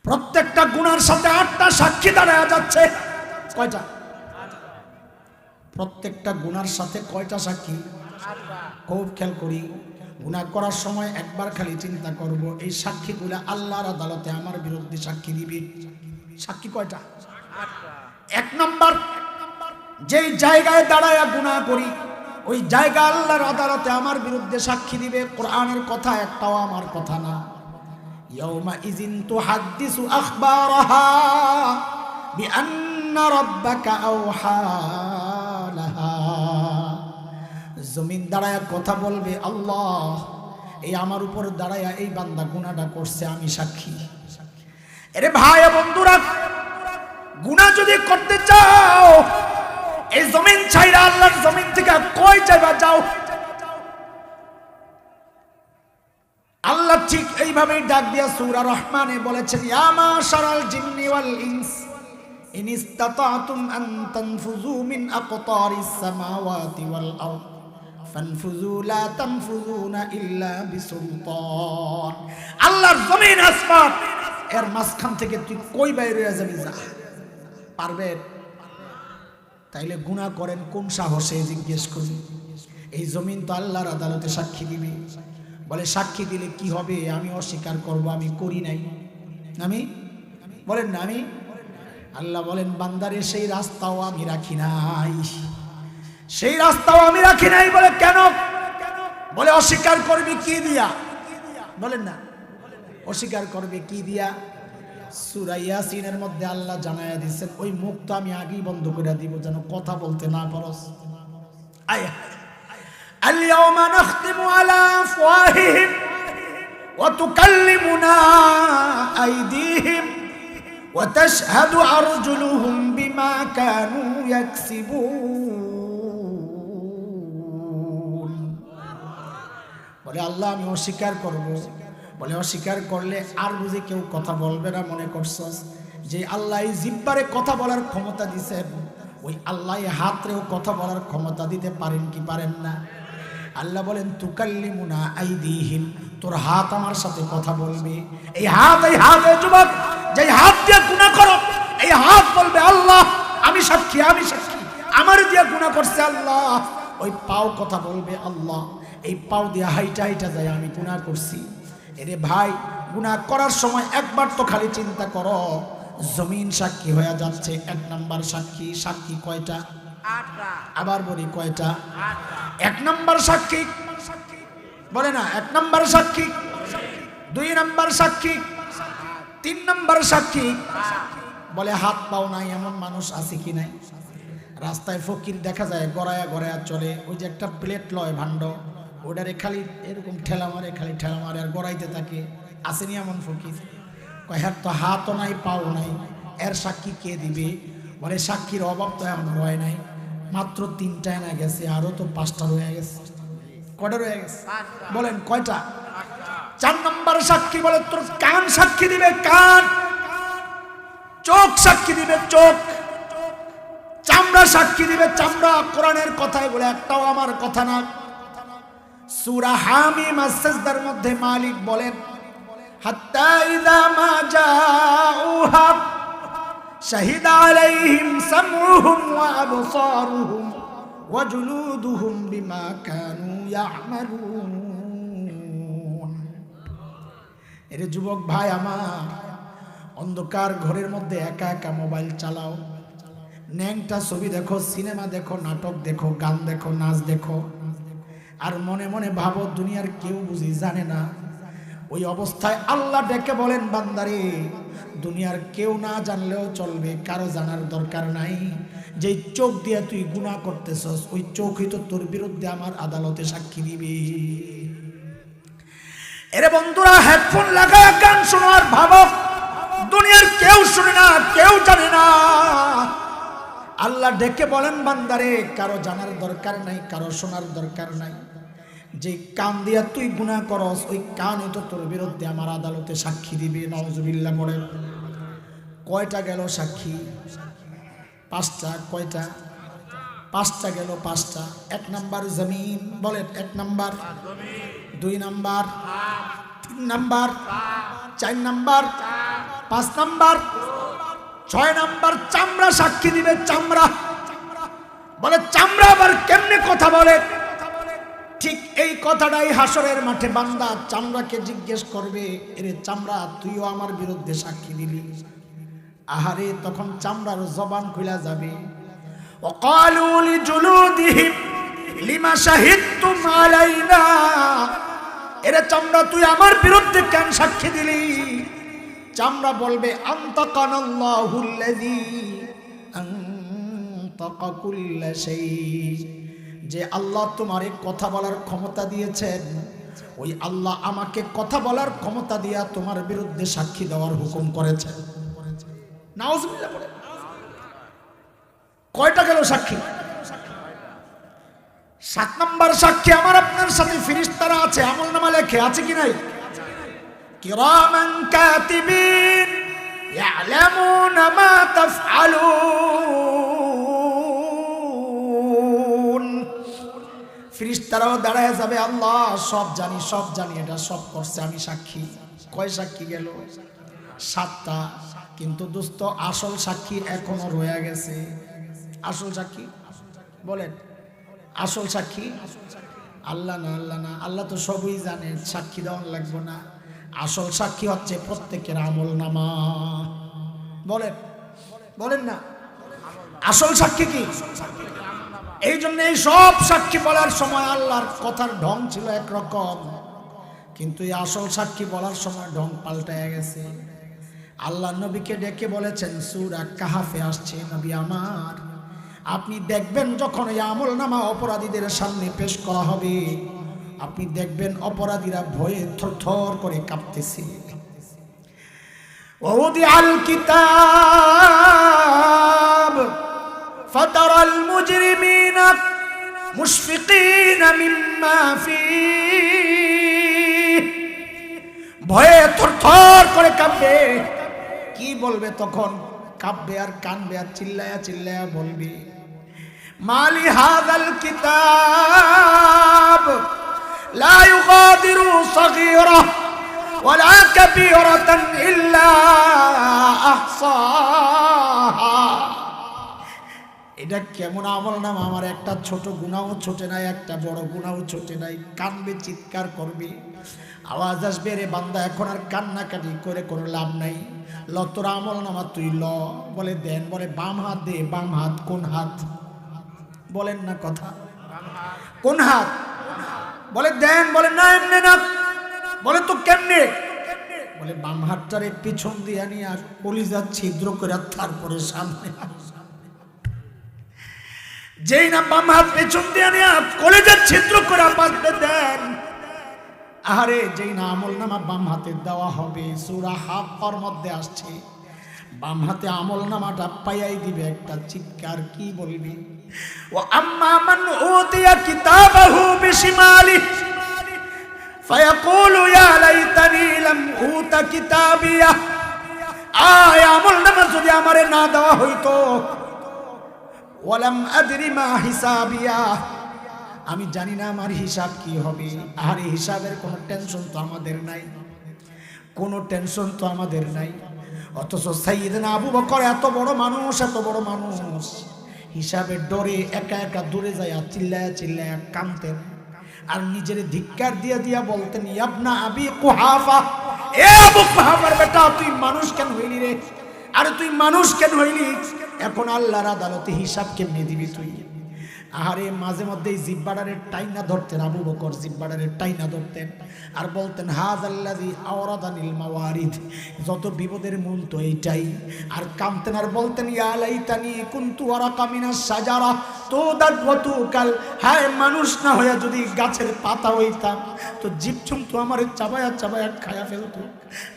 প্রত্যেকটা গুনার সাথে 8টা সাক্ষী দাঁড়ায় যাচ্ছে। কয়টা? প্রত্যেকটা গুনার সাথে কয়টা সাক্ষী? খুব খেয়াল করি। গুনাহ করার সময় একবার খালি চিন্তা করব, এই সাক্ষীগুলো আল্লাহর আদালতে আমার বিরুদ্ধে সাক্ষী দিবে। সাক্ষী কয়টা? 1 নাম্বার, যেই জায়গায় দাঁড়ায় গুনাহ করি ওই জায়গা আল্লাহর আদালতে আমার বিরুদ্ধে সাক্ষী দিবে। কোরআনের কথা একটাও আমার কথা না। ইয়াউমা ইযিন তুহাদ্দিসু আখবারাহা বিআন্না রাব্বাকা আওহা লাহা। জমিন দাঁড়ায় কথা বলবে, আল্লাহ এই আমার উপর দাঁড়ায় এই বান্দা গুনাহটা করছে, আমি সাক্ষী। আরে ভাই বন্ধুরা, গুনাহ যদি করতে চাও এই জমিন ছাইরা আল্লাহর জমিন থেকে কই যাইবা যাও। আল্লাহ ঠিক এইভাবেই ডাক দিয়া সূরা রহমানে বলেছেন, ইয়া মাশারাল জিন্নি ওয়াল ইনস ইন ইসতাতাতুম আন তানফুযু মিন আকতারিস সামাওয়াতি ওয়াল আরদ ফানফুযু লা তানফুযুনা ইল্লা বিসুলতান। আল্লাহর জমিন আসমান এর মাঝখান থেকে তুই কই বাইরে হয়ে যাবি? যা, পারবে? তাইলে গুনাহ করেন কোন সাহসে জিজ্ঞেস করি। এই জমিন তো আল্লাহর আদালতে সাক্ষী দিবে। বলে সাক্ষী দিলে কি হবে? আমি অস্বীকার করব, আমি করি নাই। আমি বলেন না আমি। আল্লাহ বলেন, বান্দারে সেই রাস্তাও আমি রাখি নাই, সেই রাস্তাও আমি রাখি নাই। বলে কেন? বলে অস্বীকার করবি কি দিয়া? বলেন না, অস্বীকার করবে কি দিয়া? সূরা ইয়াসিনের মধ্যে আল্লাহ জানায়া দিয়েছেন, ওই মুখ তো আমি আগেই বন্ধ করে দিব যেন কথা বলতে না পারস। আয়া اليوم نختم على أفواههم وتكلمنا أيديهم وتشهد أرجلهم بما كانوا يكسبون। বলে আল্লাহ আমি অস্বীকার করব। বলে অস্বীকার করলে আর বুঝে কেউ কথা বলবে না মনে করছস? যে আল্লাহ এই জিহ্বারে কথা বলার ক্ষমতা দিয়েছেন, ওই আল্লাহ হাতরেও কথা বলার ক্ষমতা দিতে পারেন কি পারেন না? আল্লাহ বলেন তুকাল্লিমুনা আইদিহিম, তোর হাত আমার সাথে কথা বলবে। এই হাত যুবক, যেই হাত দিয়ে গুনাহ করো এই হাত বলবে আল্লাহ আমি সাক্ষী, আমি সাক্ষী, আমার দিয়ে গুনাহ করছে আল্লাহ। ওই পাও কথা বলবে আল্লাহ এই পাও দিয়ে হাইটা হাইটা যায় আমি গুনাহ করছি। এরে ভাই, গুনাহ করার সময় একবার তো খালি চিন্তা করো, জমিন সাক্ষী হয়ে যাচ্ছে। 1 নাম্বার সাক্ষী। সাক্ষী কয়টা? 8টা। আবার বলি কয়টা? 1 নাম্বার সাক্ষী বলে না, 1 নাম্বার সাক্ষী, 2 নাম্বার সাক্ষী, 3 নাম্বার সাক্ষী। বলে হাত পাও নাই এমন মানুষ আছে কি নাই? রাস্তায় ফকির দেখা যায় গড়ায়া গড়ায়া চলে, ওই যে একটা প্লেট লয় ভাণ্ড, ওটারে খালি এরকম ঠেলা মারে, খালি ঠেলা মারে আর গড়াইতে থাকে। আসেনি এমন ফকির? কয় হ্যাঁ, তো হাতও নাই পাও নাই, এর সাক্ষী কে দিবে? বলে সাক্ষীর অভাব তো এমন হয় নাই, মাত্র 3টা এনে গেছে, আরো তো 5টা রয়ে গেছে। কয়টা রয়ে গেছে? বলেন কয়টা? 4 নম্বর সাক্ষী বলে তোর কান সাক্ষী দিবে, কান। চোখ সাক্ষী দিবে, চোখ। চামড়া সাক্ষী দিবে, চামড়া। কোরআনের কথাই বলে একটাও আমার কথা না। সূরা হামিম আস-সাজদার মধ্যে মালিক বলেন, হাত্তা ইযা মা জাউহা শাহিদা আলাইহিম সামউহুম ওয়া আবসারুহুম ওয়া জুলুদুহুম বিমা কানু ইয়ামালুন। এরে যুবক ভাই আমার, অন্ধকার ঘরের মধ্যে একা একা মোবাইল চালাও, ন্যাংটা ছবি দেখো, সিনেমা দেখো, নাটক দেখো, গান দেখো, নাচ দেখো, আর মনে মনে ভাবো দুনিয়ার কেউ বুঝি জানে না। ওই অবস্থায় আল্লাহ ডেকে বলেন, বান্দারে দুনিয়ার কেউ না জানলেও চলবে, কারো জানার দরকার নাই। যে চোখ দিয়ে তুই গুনাহ করতেছস ওই চোখই তো তোর বিরুদ্ধে আমার আদালতে সাক্ষী দিবে। এরে বন্ধুরা, হেডফোন লাগায় গান শোনো আর ভাবো দুনিয়ার কেউ শুনে না, কেউ জানে না। আল্লাহ ডেকে বলেন, বান্দারে কারো জানার দরকার নাই, কারো শোনার দরকার নাই। যে কান দিয়া তুই গুনাহ করস ওই কানই তো তোর বিরুদ্ধে আমার আদালতে সাক্ষী দিবে। নাউজুবিল্লাহ বলেন। কয়টা গেল সাক্ষী? 5টা। কয়টা? 5টা গেল, 5টা। 1 নাম্বার জমিন, বলেন 1 number, 2 number, 3 number, 4 number, 5 number. 6 number চামড়া সাক্ষী দিবে। চামড়া বলে চামড়া আবার কেমনে কথা বলে? ঠিক এই কথাটাই হাসরের মাঠে বান্দা চামড়াকে জিজ্ঞেস করবে, এরে চামড়া তুইও আমার বিরুদ্ধে সাক্ষী দিলি। আহারে তখন চামড়ার জবান খুলে যাবে। ওয়াকালু লিজুলুদিহিম লিমা শাহিদতুম আলাইনা, এরে চামড়া তুই আমার বিরুদ্ধে কেন সাক্ষী দিলি? চামড়া বলবে আনতাকানাল্লাহুল্লাযী আনতাকা কুল্লা শাই, যে আল্লাহ তোমারে কথা বলার ক্ষমতা দিয়েছেন, ওই আল্লাহ আমাকে কথা বলার ক্ষমতা দিয়া তোমার বিরুদ্ধে সাক্ষী দেওয়ার হুকুম করেছেন। নাউজুবিল্লাহ বলে। কয়টা গেল সাক্ষী? 7 নাম্বার সাক্ষী আমার আপনার সাথে ফেরেশতারা আছে, আমলনামা লেখে, আছে কি নাই? কিরামান কাতিবিন ইয়ালামুনা মা তাফআলুন। ফেরেশতারাও দাঁড়ায় যাবে, আল্লাহ সব জানি, সব জানি, এটা সব করছে, আমি সাক্ষী। কয় সাক্ষী গেল? 7টা। কিন্তু দোস্ত আসল সাক্ষী এখনো রয়ে গেছে। আসল সাক্ষী বলেন, আসল সাক্ষী আল্লাহ না, আল্লাহ না, আল্লাহ তো সবই জানে, সাক্ষী দেওয়ান লাগবে না। আসল সাক্ষী হচ্ছে প্রত্যেকের আমল নামা। বলেন বলেন না, আসল সাক্ষী কি? এই জন্য এই সব সাক্ষী বলার সময় আল্লাহর কথার ঢং ছিল একরকম, কিন্তু এই আসল সাক্ষী বলার সময় ঢং পাল্টায় গেছে। আল্লাহ নবীকে ডেকে বলেছেন, সূরা কাহাফে আসছে, নবী আমার আপনি দেখবেন যখন এই আমলনামা অপরাধীদের সামনে পেশ করা হবে, আপনি দেখবেন অপরাধীরা ভয়ে থরথর করে কাঁপতেছে। ওয়াউদিআল কিতাব ফাতারাল মুজরিমিনা মুশফিকিনা মিম্মা ফীহি, ভয়ে থরথর করে কাঁপবে। কি বলবে তখন? কাঁপবে আর কানবে আর চিল্লায়া চিল্লায়া বলবে, মালি হাযাল কিতাব লা ইউগাদিরু সগীরা ওয়ালা কাবীরাতান ইল্লা আহসাহা। এটা কেমন আমলনামা? আমার একটা ছোট গুনাহও ছোটে নাই, একটা বড় গুনাহও ছোটে নাই। কানবে, চিৎকার করবে, আওয়াজ আসবে, রে বান্দা এখন আর কান্নাকাটি করে কোনো লাভ নাই, ল তোর আমলনামা তুই ল। বলে দেন, বলে বাম হাত দে। বাম হাত কোন হাত? বলেন না কথা, কোন হাত? বলে দেন, বলে না এমনি না। বলে তো কেমনে? বলে বাম হাতটারে পিছন দিয়ে নিয়ে আর কলিজা ছিদ্র করে তারপরে সামনে। যেই না বাম হাত পেছন দিয়ে নিয়ে কলিজা ছিদ্র করে বাঁধতে দেন, আরে যেই না আমলনামা বাম হাতে দেওয়া হবে, সূরা হাক্কার মধ্যে আসছে, বাম হাতে আমলনামাটা পাইয়াই দিবে একটা চিৎকার। কি বলবি? ওয়া আম্মা মান উতিয়া কিতাবাহু বিশিমালিহি ফায়াকুলু ইয়া লাইতানি লাম উতা কিতাবিয়া। আয় আমলনামা যদি আমারে না দেওয়া হইতো, ওয়ালাম আদরি মা হিসাবিয়া, আমি জানি না আমার হিসাব কি হবে। আর এই হিসাবের কোনো টেনশন তো আমাদের নাই, কোনো টেনশন তো আমাদের নাই। অথচ সাইয়েদনা আবু বকর এত বড় মানুষ, এত বড় মানুষ, হিসাবের ডরে একা একা দূরে যায় চিল্লায়া চিল্লায়া কাঁদতেন আর নিজের ধিক্কার দিয়া দিয়া বলতেন, ইবনা আবি কুহাফা, এ আবু কুহাফার বেটা তুই মানুষ কেন হইলি রে? আরে তুই মানুষ কেন হইলি? এখন আল্লাহর আদালতে হিসাব কেমনে দিবি তুই? আরে মাঝে মধ্যে জিব্বাডারে টাইনা ধরতেন আবু বকর, জিব্বাডারে টাইনা ধরতেন আর বলতেন, হাযাল্লাযী আওরাদানিল মাওয়ারিদ, যত বিপদের মূল তো এইটাই। আর কামতেন আর বলতেন, ইয়া লাইতানি কুনতু ওয়ারাকা মিনাশ শাজারা তুদাদ ওয়া তুকাল, হায় মানুষ না হয়ে যদি গাছের পাতা হইতাম তো জীবজন্তু আমার চাবায়া চাবায়া খায়া ফেলতো,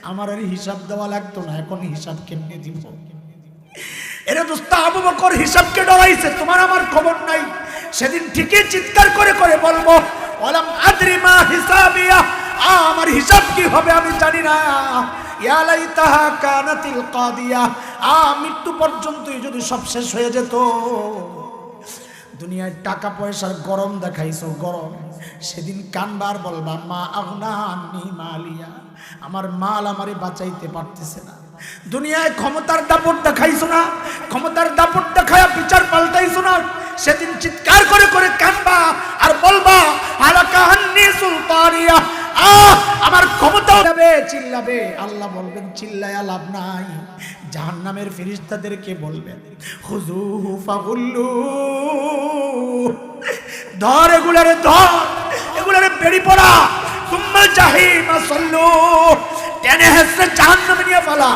আমার আর হিসাব দেওয়া লাগতো না। এখন হিসাব কেমনে দিব? এরা দোস্ত আবু বকর হিসাবকে ডরাইছে, তোমার আমার খবর নাই। সেদিন ঠিকই চিৎকার করে করে বলবো, ওয়ালাম আদরি মা হিসাবিয়া, আমার হিসাব কি হবে আমি জানি না। ইয়া লাইতাহা কানাতিল কাদিয়া, মৃত্যু পর্যন্তই যদি সব শেষ হয়ে যেত। দুনিয়ায় টাকা পয়সার গরম দেখাইছো, গরম, সেদিন কানবার বলবা, মা আগনা আন্নি মালিয়া, আমার মাল আমারে বাঁচাইতে পারতেছে না। দুনিয়ায় ক্ষমতার দাপট দেখাইছো না, ক্ষমতার দাপট দেখায়া বিচার পাল্টাইছো না, সেদিন চিৎকার করে করে কাঁদবা আর বলবা হালাকা আন্নি সুলতানিয়া, আমার ক্ষমতা যাবে, চিল্লাবে। আল্লাহ বলবেন চিল্লায়া লাভ নাই। জাহান্নামের ফেরেশতাদেরকে বলবেন খুযুহু ফাগুল্লু, ধর এগুলারে, ধর এগুলারে বেড়ি পড়া, সুম্মা জাহিমা সাল্লু, টেনে হেসে জাহান্নামে নিয়ে ফেলা,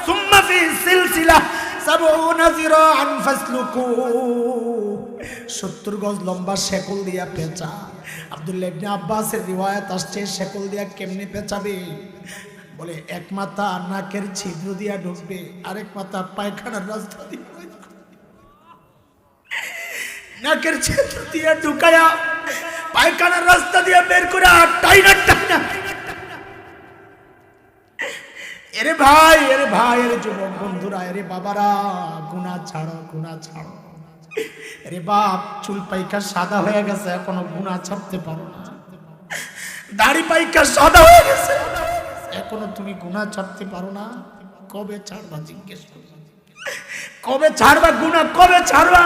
সুম্মা ফি সিলসিলা সাবউনা যিরাআন ফাসলুকু, 70 গজ লম্বা শেকল দিয়া পেঁচা। আব্দুল্লাহ ইবনে আব্বাসের রিওয়ায়াত আসছে শেকল দিয়া কেমনে পেঁচাবে? বলে এক মাথা নাকের ছিদ্র দিয়া ঢুকবে, আরেক মাথা পায়খানার রাস্তা দিয়ে, নাকের ছিদ্র দিয়া ঢুকায়া পায়খানার রাস্তা দিয়ে বের করে টাইনা টাইনা। এরে ভাই, এরে ভাই, এরে যুবক বন্ধুরা, এরে বাবারা, গুনাহ ছাড়ো, গুনাহ ছাড়ো। এরে বাপ, চুল পাইকা সাদা হয়ে গেছে, এখনো গুনাহ ছাড়তে পারো না। দাড়ি পাইকা সাদা হয়ে গেছে, এখনো তুমি গুনাহ ছাড়তে পারো না। কবে ছাড়বা জিজ্ঞেস করো, কবে ছাড়বা গুনাহ, কবে ছাড়বা?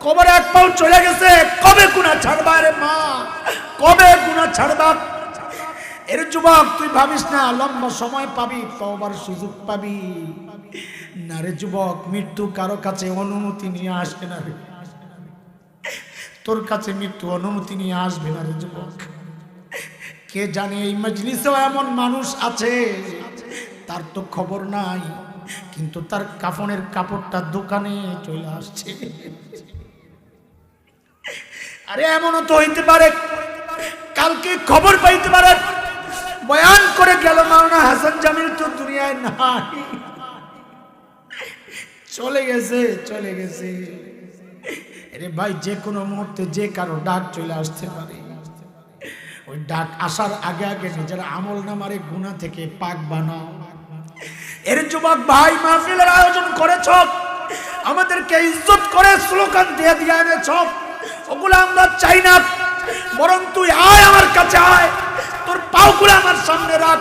কবর এক পাও চলে গেছে, কবে গুনাহ ছাড়বা? রে মা, কবে গুনাহ ছাড়বা? এর যুবক, তুই ভাবিস না লম্বা সময় পাবি, তওবার সুযোগ পাবি না রে যুবক। মৃত্যু কারো কাছে অনুমতি নিয়ে আসবে না রে, তোর কাছে মৃত্যু অনুমতি নিয়ে আসবে না রে যুবক। কে জানে এই মজলিসেও এমন মানুষ আছে, তার তো খবর নাই, কিন্তু তার কাফনের কাপড়টা দোকানে চলে আসছে। আরে এমনও তো হইতে পারে কালকে খবর পাইতে পারে, বয়ান করে গেল মাওলানা হাসান জামিল তো দুনিয়ায় নাই, চলে গেছে, চলে গেছে। আরে ভাই, যে কোনো মুহূর্তে যে কারো ডাক চলে আসতে পারে। ওই ডাক আসার আগে আগে নিজের আমল নামারে গুনাহ থেকে পাক বানাও। এর যুবক ভাই, মাহফিলের আয়োজন করেছ, আমাদেরকে ইজ্জত করে স্লোগান দিয়ে দিয়ে এনেছ, ওগুলো আমরা চাই না। বরং তুই আয়, আমার কাছে আয়, তোর পাগুলো আমার সামনে রাখ,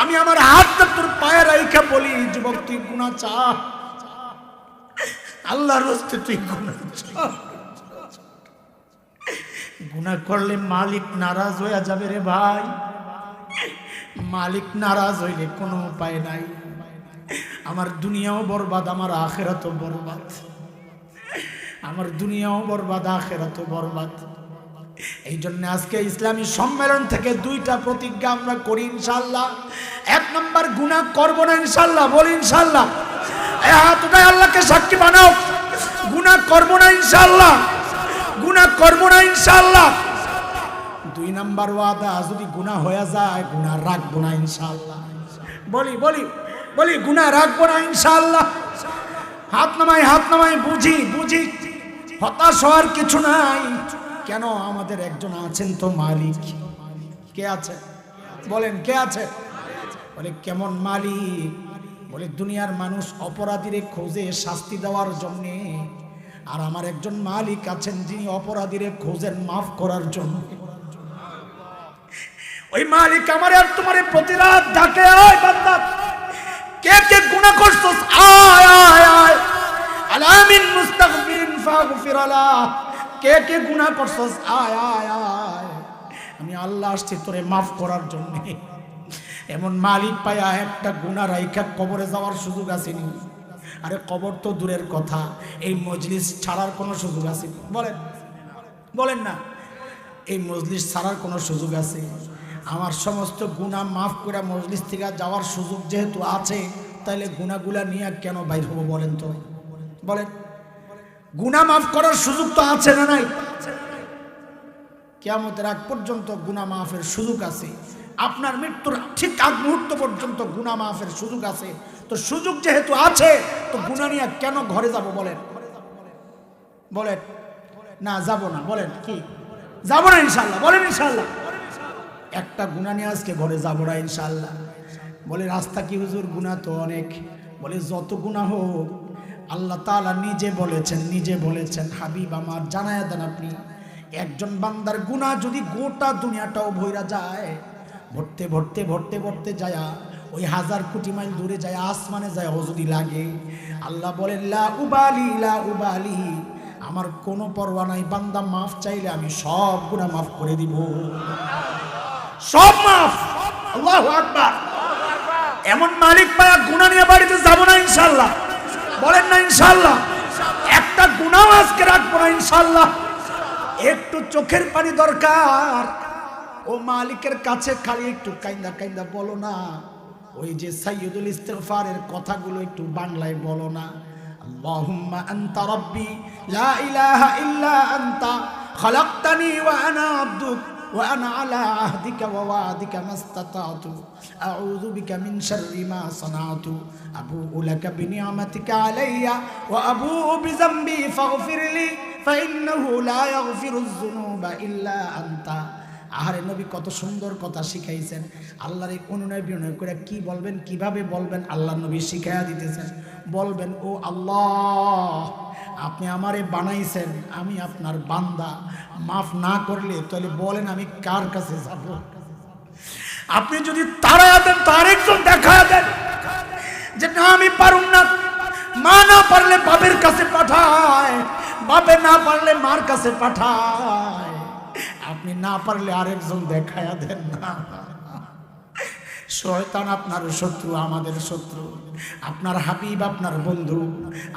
আমি আমার হাতটা তোর পায়ে রাইখা বলি, যুবক তুই গুনাহ চা, আল্লাহর রাস্তায় তুই গুনাহ চা। গুনাহ করলে মালিক নারাজ হয়ে যাবে রে ভাই, মালিক নারাজ হইলে কোনো উপায় নাই। আমার দুনিয়াও বরবাদ, আমার আখিরাতও বরবাদ, আমার দুনিয়াও বরবাদ, আখিরাতও বরবাদ। এই জন্য আজকে ইসলামী সম্মেলন থেকে দুইটা প্রতিজ্ঞা আমরা করি ইনশাআল্লাহ। এক নম্বর, গুনাহ করব না ইনশাআল্লাহ, বলি ইনশাআল্লাহ। এই হাত উঠায় আল্লাহকে সাক্ষী বানাও, গুনাহ করব না ইনশাআল্লাহ, গুনাহ করব না ইনশাআল্লাহ। দুই নাম্বার ওয়াদা, যদি গুনাহ হয়ে যায় গুনাহ রাখবো না ইনশাআল্লাহ, বলি বলি বলি, গুনাহ রাখবো না ইনশাআল্লাহ। হাত নামাই, হাত নামাই, বুঝি বুঝি, হতাশ হওয়ার কিছু নাই। কেন? আমাদের একজন আছেন তো মালিক। কে আছে বলেন, কে আছে? বলে কেমন মালিক? বলে দুনিয়ার মানুষ অপরাধীরে খোঁজে শাস্তি দেওয়ার জন্যে, আর আমার একজন মালিক আছেন যিনি অপরাধীরে খোঁজেন মাফ করার জন্য। ওই মালিক আমার আর তোমার প্রতিরাত ডাকে, আয় বান্দা, কে কে গুনাহ করছস, আয় আয় আয়, আলামিন মুস্তাগফিরিন ফাগফির আলাহ, কে কে গুনাহ করছস, আয় আয় আয়, আমি আল্লাহ আসছি তোরে মাফ করার জন্য। এমন মালিক পায়া একটা গুনাহ রাইখা কবরে যাওয়ার সুযোগ আসেনি। আরে কবর তো দূরের কথা, এই মজলিস ছাড়ার কোনো সুযোগ আছে? বলেন বলেন না, এই মজলিস ছাড়ার কোনো সুযোগ আছে? আমার সমস্ত গুনাহ মাফ করে মজলিস থেকে যাওয়ার সুযোগ যেহেতু আছে, তাহলে গুনাহগুলা নিয়ে কেন বাইর হবো বলেন তো? বলেন, গুনাহ মাফ করার সুযোগ তো আছে না নাই? কিয়ামতের আগ পর্যন্ত গুনাহ মাফের সুযোগ আছে, আপনার মৃত্যুর ঠিক আগ মুহূর্ত পর্যন্ত গুনাহ মাফের সুযোগ আছে। তো সুযোগ যেহেতু আছে, তো গুনাহ নিয়ে কেন ঘরে যাব বলেন? বলেন না, যাব না, বলেন কি যাব না ইনশাআল্লাহ, বলেন ইনশাআল্লাহ। একটা গুনাহ নিয়ে আজকে ঘরে যাব না ইনশাআল্লাহ। বলে রাস্তা কি হুজুর, গুনাহ তো অনেক। বলে যত গুনাহ হোক, আল্লাহ তাআলা নিজে বলেছেন হাবিব আমার জানায়া দেন আপনি, একজন বান্দার গুনাহ যদি গোটা দুনিয়াটাও ভইরা যায়, ভরতে ভরতে ভরতে ভরতে যায় ওই 1000 কোটি মাইল দূরে যায়, আসমানে যায় ও যদি লাগে, আল্লাহ বলেন লা উবালি লা উবালি, আমার কোনো পরোয়া নাই, বান্দা মাফ চাইলে আমি সব গুনাহ মাফ করে দিব, সব মাফ। আল্লাহু আকবার। এমন মালিক পায়া গুনাহ নিয়ে বাড়িতে যাব না ইনশাআল্লাহ, বলেন না ইনশাআল্লাহ। একটা গুনাহ আজকে রাখবো না ইনশাআল্লাহ। একটু চোখের পানি দরকার, ও মালিকের কাছে খালি একটু কাইন্দা কাইন্দা বলো না, ওই যে সাইয়্যিদুল ইস্তিগফারের কথাগুলো একটু বাংলায় বলো না। আল্লাহুম্মা আনতা রাব্বি লা ইলাহা ইল্লা আনতা খালাকতানি ওয়া আনা আবদুক ওয়া আনা আলা আহদিকা ওয়া ওয়াদিকা মাস্তাতাতু আউযু বিকা মিন শাররি মা সানাতু আবুউ লাকা বিনি'মাতিকা আলাইয়া ওয়া আবুউ বিযামবি ফাগফিরলি ফাইন্নাহু লা ইয়াগফিরুয যুনুবা ইল্লা আনতা। আহারে নবী কত সুন্দর কথা শিখাইছেন, আল্লাহর এই অনুনয় বিনয় করে কি বলবেন, কিভাবে বলবেন, আল্লাহ নবী শিখাইয়া দিতেছেন। বলবেন ও আল্লাহ, আপনি আমারে বানাইছেন, আমি আপনার বান্দা, মাফ না করলে তাহলে বলেন আমি কার কাছে যাব? আপনি যদি তাড়ায়া দেন তো আরেকজন দেখায়া দেন যে না আমি পারুম না, মা না পারলে বাপের কাছে পাঠায়, বাপে না পারলে মার কাছে পাঠায়, আপনি না পারলে আরেকজন দেখায়া দেন না। শয়তান আপনার শত্রু, আমাদের শত্রু, আপনার হাবিব আপনার বন্ধু।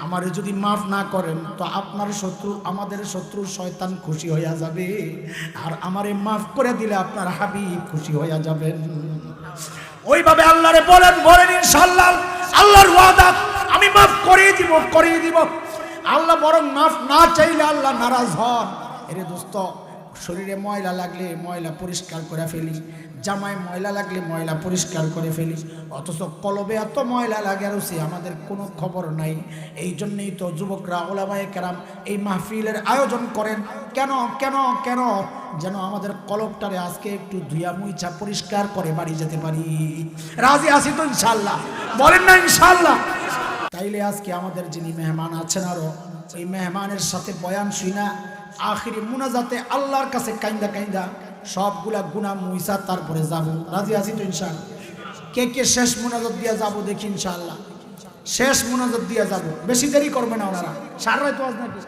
আমারে যদি মাফ না করেন তো আপনার শত্রু আমাদের শত্রু শয়তান খুশি হইয়া যাবে, আর আমারে মাফ করে দিলে আপনার হাবিব খুশি হইয়া যাবেন। ওইভাবে আল্লাহরে বলেন, বলেন ইনশাআল্লাহ, আল্লাহর ওয়াদা আমি মাফ করিয়ে দিব, করিয়ে দিব। আল্লাহ বরং মাফ না চাইলে আল্লাহ নারাজ হন। এরে দোস্ত, শরীরে ময়লা লাগলে ময়লা পরিষ্কার করে ফেলি, জামায় ময়লা লাগলে ময়লা পরিষ্কার করে ফেলি, অথচ কলবে এত ময়লা লাগে আর আমাদের কোনো খবর নাই। এই জন্যই তো যুবকরা, ওলামায়ে কেরাম এই মাহফিলের আয়োজন করেন। কেন কেন কেন? যেন আমাদের কলবটারে আজকে একটু ধুইয়া মুইছা পরিষ্কার করে বাড়ি যেতে পারি। রাজি আছি তো ইনশাআল্লাহ? বলেন না ইনশাআল্লাহ? তাইলে আজকে আমাদের যিনি মেহমান আছেন, আরো এই মেহমানের সাথে বয়ান শুনা আখিরি মুনাজাতে আল্লাহর কাছে কাইন্দা কাইন্দা সবগুলা গুনাহ মুইসা তারপরে যাব। রাজি আছি তো ইনশাআল্লাহ? কে কে শেষ মুনাজাত দিয়া যাব দেখি ইনশাআল্লাহ। শেষ মুনাজাত দিয়া যাব, বেশি দেরি করবে না ওনারা। সারা রাত ওয়াজ নাকি?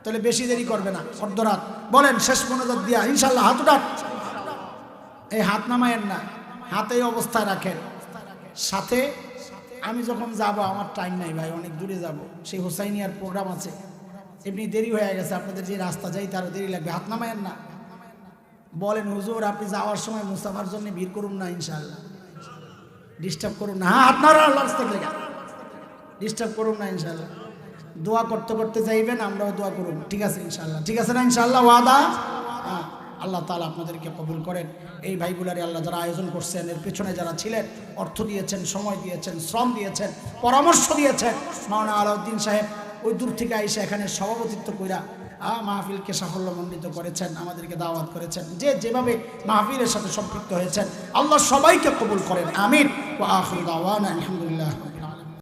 তাহলে বেশি দেরি করবে না, অর্ধরাত। বলেন শেষ মুনাজাত দিয়া ইনশাআল্লাহ। হাত উঠান, এই হাত নামায়েন না, হাত এই অবস্থায় রাখেন। সাথে আমি যখন যাব, আমার টাইম নাই ভাই, অনেক দূরে যাব, সেই হোসাইনিয়ার প্রোগ্রাম আছে, এমনি দেরি হয়ে গেছে, আপনাদের যে রাস্তা যাই তারও দেরি লাগবে। হাত নামায়েন না। বলেন হুজুর আপনি যাওয়ার সময় মুস্তাফার জন্য ভিড় করুন না ইনশাআল্লাহ, ডিস্টার্ব করুন না। হ্যাঁ আপনারা আল্লাহর রাস্তা থেকে ডিস্টার্ব করুন না ইনশাআল্লাহ। দোয়া করতে করতে যাইবেন, আমরাও দোয়া করুন, ঠিক আছে ইনশাআল্লাহ? ঠিক আছে না ইনশাআল্লাহ? ওয়াদা? হ্যাঁ। আল্লাহ তাআলা আপনাদেরকে কবুল করেন। এই ভাইগুলারে আল্লাহ যারা আয়োজন করছেন, এর পেছনে যারা ছিলেন, অর্থ দিয়েছেন, সময় দিয়েছেন, শ্রম দিয়েছেন, পরামর্শ দিয়েছেন, মাওলানা আলাউদ্দিন সাহেব ওই দূর থেকে আইসা এখানে সভাপতিত্ব কইরা মাহফিলকে সাফল্যমণ্ডিত করেছেন, আমাদেরকে দাওয়াত করেছেন, যে যেভাবে মাহফিলের সাথে সম্পৃক্ত হয়েছেন, আল্লাহ সবাইকে কবুল করেন, আমিন। ওয়া আখিরু দাওয়ানা আলহামদুলিল্লাহ।